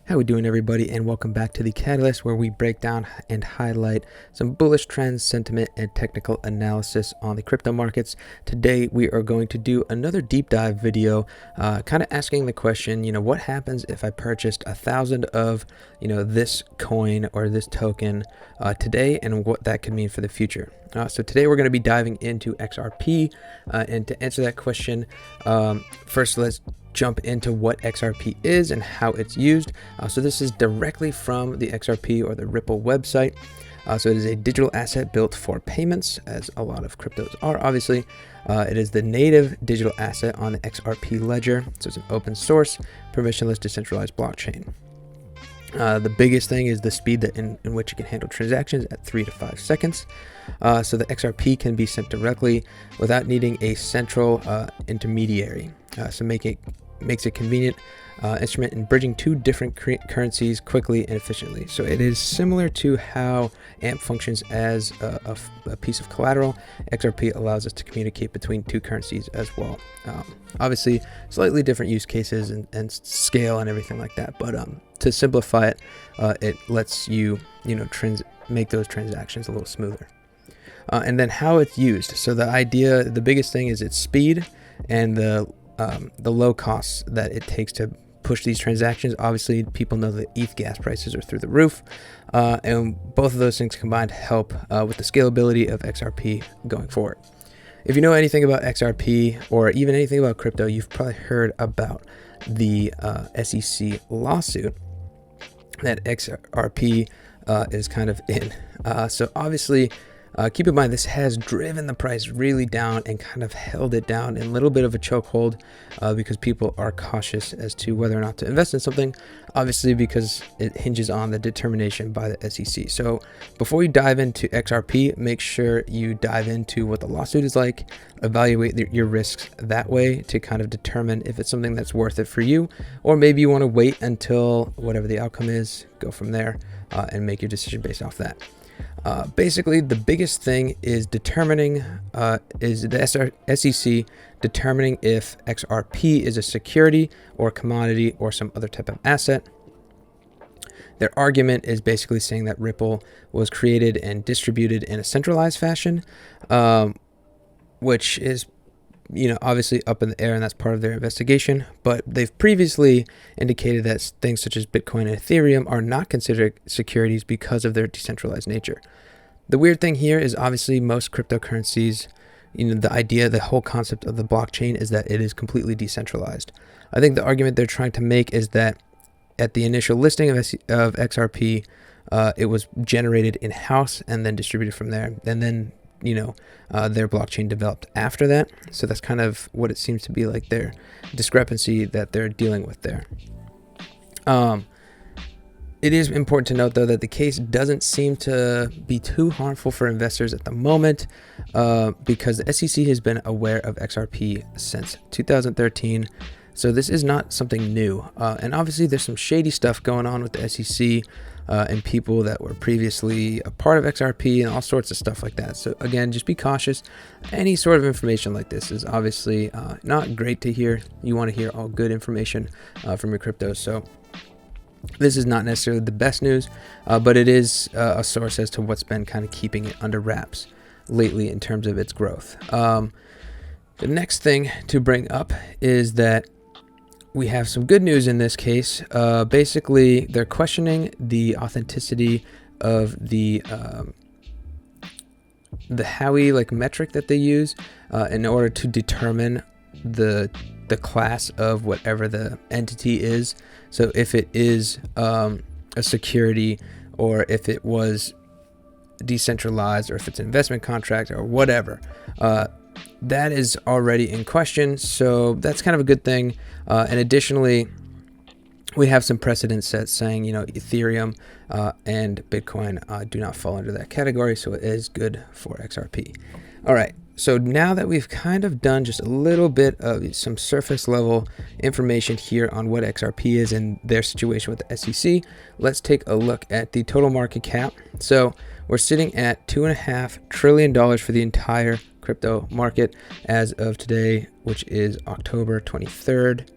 How we doing, everybody, and welcome back to the Catalyst, where we break down and highlight some bullish trends, sentiment, and technical analysis on the crypto markets. Today we are going to do another deep dive video, kind of asking the question, what happens if I purchased 1,000 of this coin or this token today, and what that could mean for the future. So today we're going to be diving into XRP, and to answer that question, first let's jump into what XRP is and how it's used. So this is directly from the XRP or the Ripple website. So it is a digital asset built for payments, as a lot of cryptos are, obviously. It is the native digital asset on the XRP ledger. So it's an open source, permissionless, decentralized blockchain. The biggest thing is the speed in which it can handle transactions at 3 to 5 seconds. So the XRP can be sent directly without needing a central intermediary. So makes it convenient instrument in bridging two different currencies quickly and efficiently. So it is similar to how AMP functions as a piece of collateral. XRP allows us to communicate between two currencies as well. Obviously, slightly different use cases and scale and everything like that. But to simplify it, it lets you make those transactions a little smoother. And then how it's used. So the biggest thing is its speed and the low costs that it takes to push these transactions. Obviously, people know that ETH gas prices are through the roof, and both of those things combined help with the scalability of XRP going forward. If you know anything about XRP or even anything about crypto, you've probably heard about the SEC lawsuit that XRP is kind of in. So obviously, keep in mind, this has driven the price really down and kind of held it down in a little bit of a chokehold because people are cautious as to whether or not to invest in something, obviously because it hinges on the determination by the SEC. So before you dive into XRP, make sure you dive into what the lawsuit is like, evaluate your risks that way to kind of determine if it's something that's worth it for you, or maybe you want to wait until whatever the outcome is, go from there and make your decision based off that. Basically, the biggest thing is is the SEC determining if XRP is a security or commodity or some other type of asset. Their argument is basically saying that Ripple was created and distributed in a centralized fashion, which is obviously up in the air, and that's part of their investigation. But they've previously indicated that things such as Bitcoin and Ethereum are not considered securities because of their decentralized nature. The weird thing here is obviously most cryptocurrencies, the whole concept of the blockchain is that it is completely decentralized. I think the argument they're trying to make is that at the initial listing of XRP, it was generated in-house and then distributed from there. And then their blockchain developed after that. So that's kind of what it seems to be like, their discrepancy that they're dealing with there. It is important to note, though, that the case doesn't seem to be too harmful for investors at the moment because the SEC has been aware of XRP since 2013. So this is not something new. And obviously there's some shady stuff going on with the SEC and people that were previously a part of XRP and all sorts of stuff like that. So again, just be cautious. Any sort of information like this is obviously not great to hear. You want to hear all good information from your cryptos. So this is not necessarily the best news, but it is a source as to what's been kind of keeping it under wraps lately in terms of its growth. The next thing to bring up is that we have some good news in this case. Basically, they're questioning the authenticity of the Howey metric that they use in order to determine the class of whatever the entity is. So if it is a security, or if it was decentralized, or if it's an investment contract or whatever, that is already in question. So that's kind of a good thing. And additionally, we have some precedent set saying, Ethereum and Bitcoin do not fall under that category. So it is good for XRP. All right. So now that we've kind of done just a little bit of some surface level information here on what XRP is and their situation with the SEC, let's take a look at the total market cap. So we're sitting at $2.5 trillion for the entire crypto market as of today, which is October 23rd.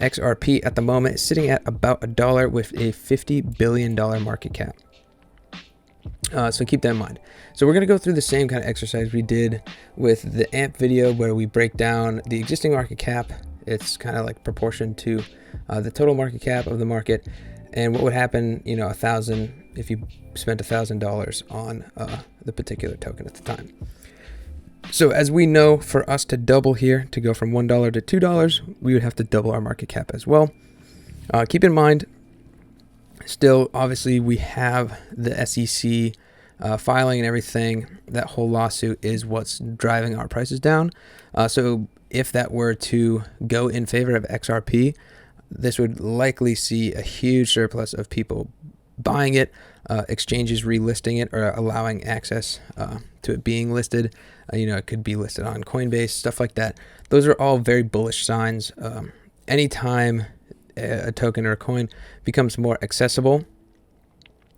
XRP at the moment is sitting at about $1 with a $50 billion market cap. So keep that in mind. So we're going to go through the same kind of exercise we did with the AMP video, where we break down the existing market cap. It's kind of like proportion to the total market cap of the market, and what would happen, you know, if you spent $1,000 on the particular token at the time. So as we know, for us to double here, to go from $1 to $2, we would have to double our market cap as well. Keep in mind, still, obviously, we have the SEC filing and everything. That whole lawsuit is what's driving our prices down. So if that were to go in favor of XRP, this would likely see a huge surplus of people buying it, exchanges relisting it or allowing access to it being listed. You know, it could be listed on Coinbase, stuff like that. Those are all very bullish signs. Anytime a token or a coin becomes more accessible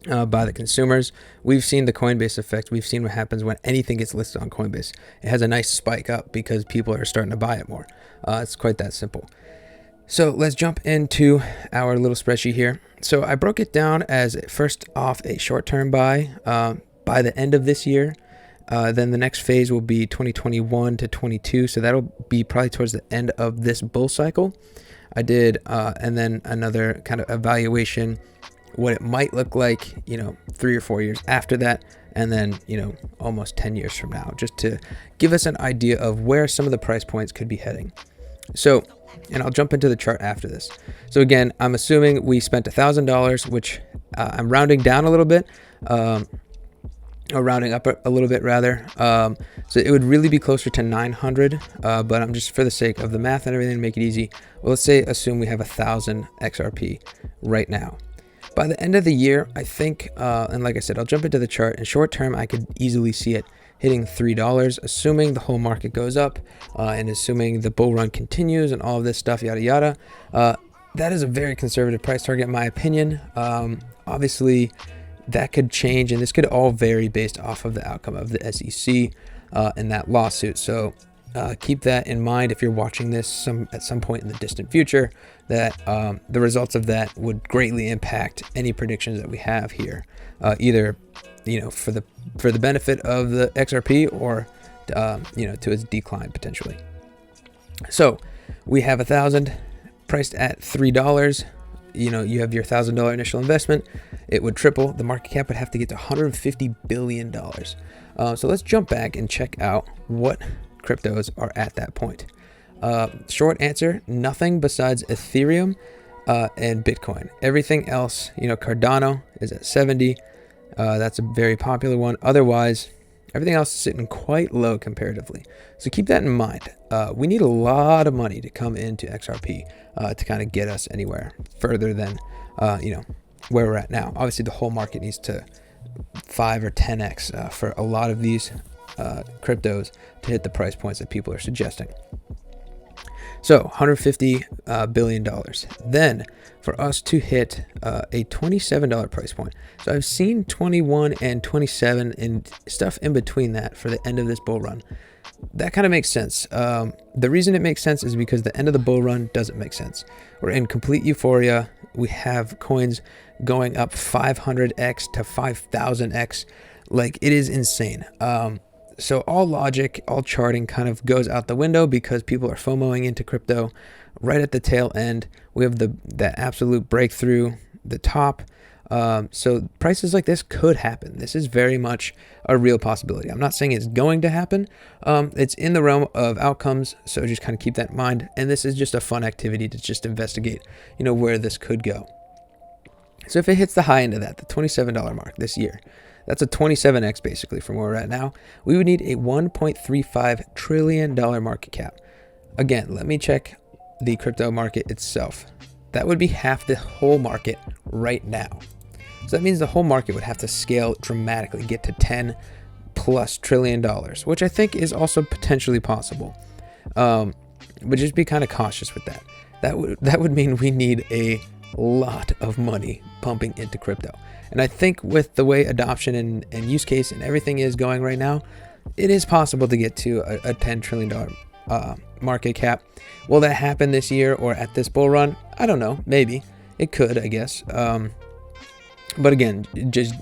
by the consumers, we've seen the Coinbase effect. We've seen what happens when anything gets listed on Coinbase. It has a nice spike up because people are starting to buy it more. It's quite that simple. So let's jump into our little spreadsheet here. So I broke it down as, first off, a short-term buy by the end of this year. Then the next phase will be 2021 to 22. So that'll be probably towards the end of this bull cycle. I did, and then another kind of evaluation, what it might look like, you know, 3 or 4 years after that, and then, you know, almost 10 years from now, just to give us an idea of where some of the price points could be heading. So, and I'll jump into the chart after this. So again, I'm assuming we spent $1,000, which I'm rounding down a little bit, or rounding up a little bit rather. So it would really be closer to 900, but I'm just, for the sake of the math and everything, to make it easy, well, let's say, assume we have 1,000 XRP right now. By the end of the year, I think, and like I said, I'll jump into the chart. In short term, I could easily see it hitting $3, assuming the whole market goes up, and assuming the bull run continues and all of this stuff, yada, yada. That is a very conservative price target, in my opinion. Obviously, that could change, and this could all vary based off of the outcome of the SEC and that lawsuit. So keep that in mind if you're watching this at some point in the distant future, that the results of that would greatly impact any predictions that we have here, either, you know, for the benefit of the XRP or you know, to its decline potentially. So we have 1,000 priced at $3. You know, you have your $1,000 initial investment. It would triple. The market cap would have to get to $150 billion. So let's jump back and check out what cryptos are at that point. Short answer, nothing besides Ethereum and Bitcoin. Everything else, you know, Cardano is at 70. That's a very popular one. Otherwise, everything else is sitting quite low comparatively. So keep that in mind. We need a lot of money to come into XRP to kind of get us anywhere further than, you know, where we're at now. Obviously, the whole market needs to 5 or 10x for a lot of these cryptos to hit the price points that people are suggesting. So $150 billion. Then for us to hit a $27 price point. So I've seen 21 and 27 and stuff in between that for the end of this bull run. That kind of makes sense. The reason it makes sense is because the end of the bull run doesn't make sense. We're in complete euphoria. We have coins going up 500x to 5,000x. Like, it is insane. So all logic, all charting kind of goes out the window because people are FOMOing into crypto right at the tail end. We have that absolute breakthrough, the top. So prices like this could happen. This is very much a real possibility. I'm not saying it's going to happen. It's in the realm of outcomes. So just kind of keep that in mind. And this is just a fun activity to just investigate, you know, where this could go. So if it hits the high end of that, the $27 mark this year, that's a 27x basically from where we're at now. We would need a $1.35 trillion market cap. Again, let me check the crypto market itself. That would be half the whole market right now. So that means the whole market would have to scale dramatically, get to $10+ trillion, which I think is also potentially possible. But just be kind of cautious with that. That would mean we need a lot of money pumping into crypto. And I think with the way adoption and use case and everything is going right now, it is possible to get to a $10 trillion market cap. Will that happen this year or at this bull run? I don't know. Maybe it could, I guess. But again, just,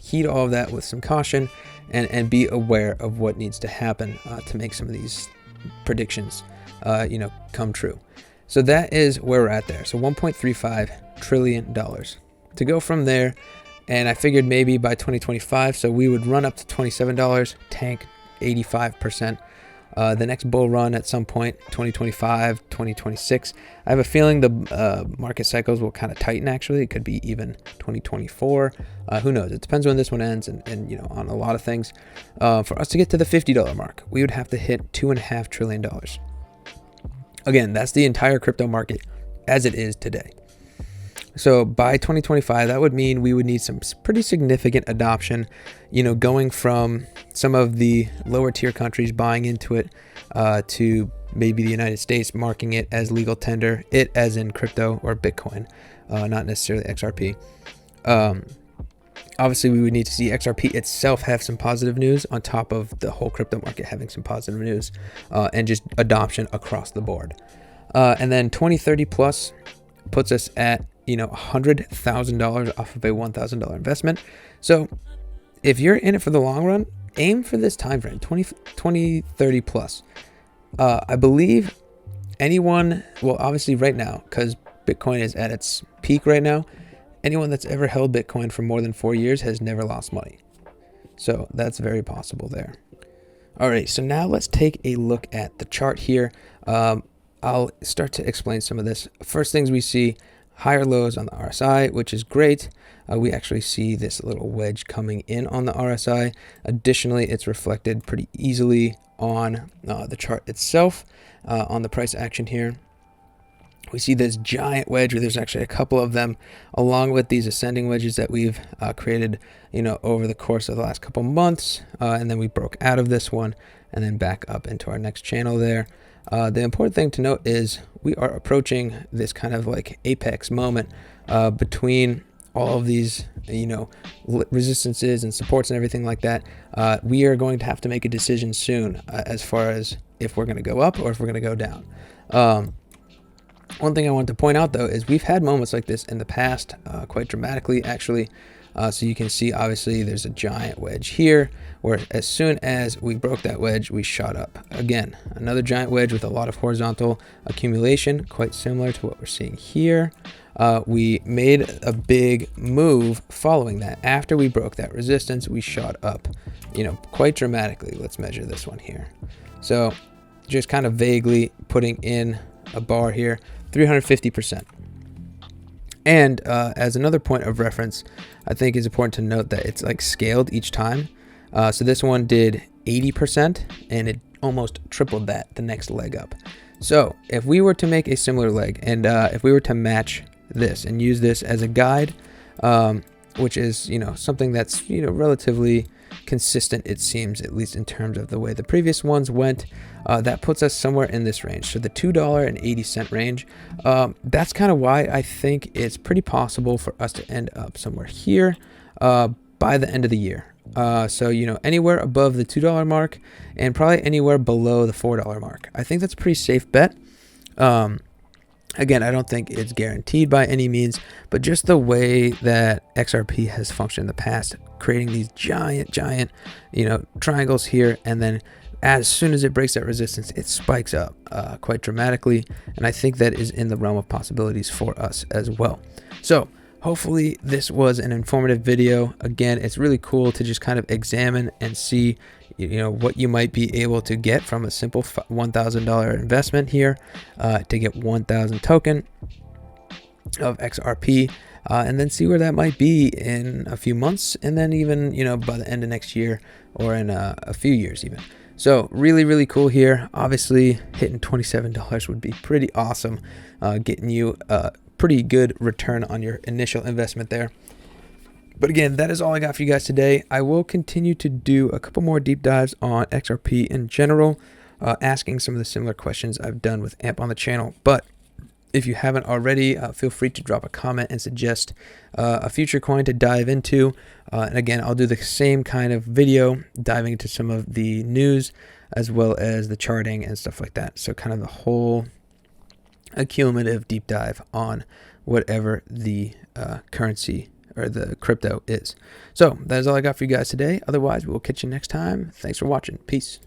heed all of that with some caution and be aware of what needs to happen to make some of these predictions, come true. So that is where we're at there. So $1.35 trillion to go from there. And I figured maybe by 2025, so we would run up to $27, tank 85%. The next bull run at some point, 2025, 2026. I have a feeling the market cycles will kind of tighten, actually. It could be even 2024. Who knows? It depends when this one ends and on a lot of things. For us to get to the $50 mark, we would have to hit $2.5 trillion. Again, that's the entire crypto market as it is today. So by 2025, that would mean we would need some pretty significant adoption, going from some of the lower tier countries buying into it to maybe the United States marking it as legal tender, it as in crypto or Bitcoin, not necessarily XRP. Obviously, we would need to see XRP itself have some positive news on top of the whole crypto market having some positive news and just adoption across the board. And then 2030 plus puts us at $100,000 off of a $1,000 investment. So if you're in it for the long run, aim for this time frame, 2030 plus. I believe anyone, well, obviously right now, because Bitcoin is at its peak right now, anyone that's ever held Bitcoin for more than 4 years has never lost money. So that's very possible there. All right, so now let's take a look at the chart here. I'll start to explain some of this. First things we see, higher lows on the RSI, which is great. We actually see this little wedge coming in on the RSI. Additionally, it's reflected pretty easily on the chart itself, on the price action here. We see this giant wedge where there's actually a couple of them, along with these ascending wedges that we've created, over the course of the last couple months. And then we broke out of this one and then back up into our next channel there. The important thing to note is we are approaching this kind of like apex moment between all of these, resistances and supports and everything like that. We are going to have to make a decision soon as far as if we're going to go up or if we're going to go down. One thing I want to point out, though, is we've had moments like this in the past, quite dramatically, actually. So you can see, obviously, there's a giant wedge here, where as soon as we broke that wedge, we shot up. Again, another giant wedge with a lot of horizontal accumulation, quite similar to what we're seeing here. We made a big move following that. After we broke that resistance, we shot up, quite dramatically. Let's measure this one here. So just kind of vaguely putting in a bar here, 350%. And as another point of reference, I think it's important to note that it's like scaled each time. So this one did 80% and it almost tripled that the next leg up. So if we were to make a similar leg and if we were to match this and use this as a guide, which is, something that's, relatively consistent, it seems, at least in terms of the way the previous ones went, that puts us somewhere in this range. So the $2.80 range, that's kind of why I think it's pretty possible for us to end up somewhere here by the end of the year. So, anywhere above the $2 mark and probably anywhere below the $4 mark. I think that's a pretty safe bet. Again, I don't think it's guaranteed by any means, but just the way that XRP has functioned in the past, creating these giant, triangles here, and then as soon as it breaks that resistance, it spikes up quite dramatically, and I think that is in the realm of possibilities for us as well. So hopefully this was an informative video. Again, it's really cool to just kind of examine and see what you might be able to get from a simple $1,000 investment here to get 1,000 token of XRP, and then see where that might be in a few months, and then even by the end of next year or in a few years even. So really cool here. Obviously hitting $27 would be pretty awesome, getting you a pretty good return on your initial investment there. But again, that is all I got for you guys today. I will continue to do a couple more deep dives on XRP in general, asking some of the similar questions I've done with AMP on the channel. But if you haven't already, feel free to drop a comment and suggest a future coin to dive into. And again, I'll do the same kind of video diving into some of the news as well as the charting and stuff like that. So kind of the whole accumulative deep dive on whatever the currency or the crypto is. So that is all I got for you guys today. Otherwise, we'll catch you next time. Thanks for watching. Peace.